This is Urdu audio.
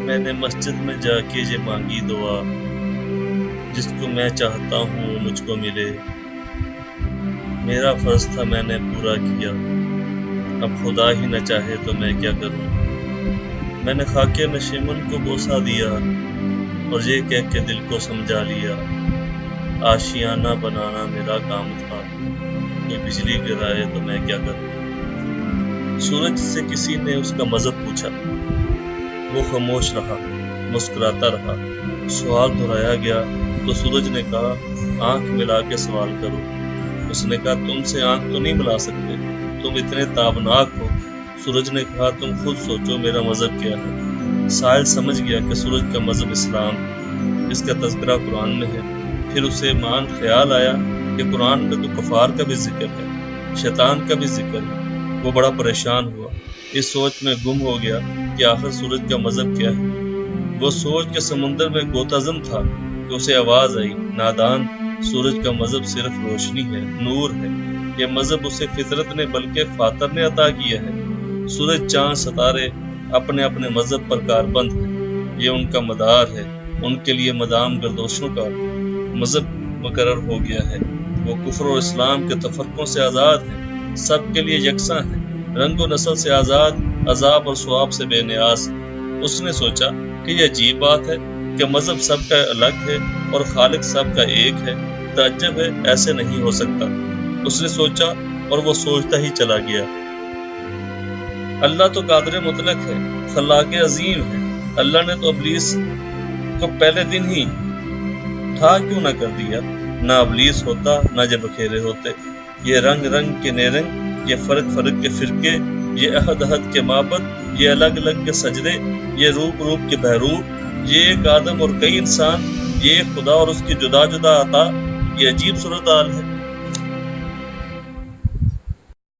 میں نے مسجد میں جا کے یہ مانگی دعا، جس کو میں چاہتا ہوں مجھ کو ملے۔ میرا فرض تھا میں نے پورا کیا، اب خدا ہی نہ چاہے تو میں کیا کروں۔ میں نے خاکے نشیمن کو بوسہ دیا اور یہ کہہ کے دل کو سمجھا لیا، آشیانہ بنانا میرا کام تھا، کوئی بجلی گرائے تو میں کیا کروں۔ سورج سے کسی نے اس کا مذہب پوچھا، وہ خاموش رہا، مسکراتا رہا۔ سوال دہرایا گیا تو سورج نے کہا، آنکھ ملا کے سوال کرو۔ اس نے کہا، تم سے آنکھ تو نہیں ملا سکتے، تم اتنے تابناک ہو۔ سورج نے کہا، تم خود سوچو میرا مذہب کیا ہے۔ سائل سمجھ گیا کہ سورج کا مذہب اسلام ہے، اس کا تذکرہ قرآن میں ہے۔ پھر اسے مان خیال آیا کہ قرآن میں تو کفار کا بھی ذکر ہے، شیطان کا بھی ذکر ہے۔ وہ بڑا پریشان ہوا، اس سوچ میں گم ہو گیا کہ آخر سورج کا مذہب کیا ہے۔ وہ سوچ کے سمندر میں غوطہ زم تھا کہ اسے آواز آئی، نادان، سورج کا مذہب صرف روشنی ہے، نور ہے۔ یہ مذہب اسے فطرت نے بلکہ فاطر نے عطا کیا ہے۔ سورج، چاند، ستارے اپنے اپنے مذہب پر کاربند ہیں، یہ ان کا مدار ہے۔ ان کے لیے مدام گردوشوں کا مذہب مقرر ہو گیا ہے۔ وہ کفر اور اسلام کے تفرقوں سے آزاد ہیں، سب کے لیے یکساں ہیں، رنگ و نسل سے آزاد، عذاب اور ثواب سے بے نیاز۔ اس نے سوچا کہ یہ عجیب بات ہے کہ مذہب سب کا الگ ہے اور خالق سب کا ایک ہے۔ تعجب ہے، ایسے نہیں ہو سکتا۔ اس نے سوچا اور وہ سوچتا ہی چلا گیا۔ اللہ تو قادر مطلق ہے، خلاق عظیم ہے۔ اللہ نے تو ابلیس کو پہلے دن ہی تھا کیوں نہ کر دیا؟ نہ ابلیس ہوتا، نہ جب بکھیرے ہوتے۔ یہ رنگ رنگ کے نیرنگ، یہ فرق فرق کے فرقے، یہ عہد عہد کے معبد، یہ الگ الگ کے سجدے، یہ روپ روپ کے بحروپ، یہ ایک آدم اور کئی انسان، یہ ایک خدا اور اس کی جدا جدا عطا، یہ عجیب صورتحال ہے۔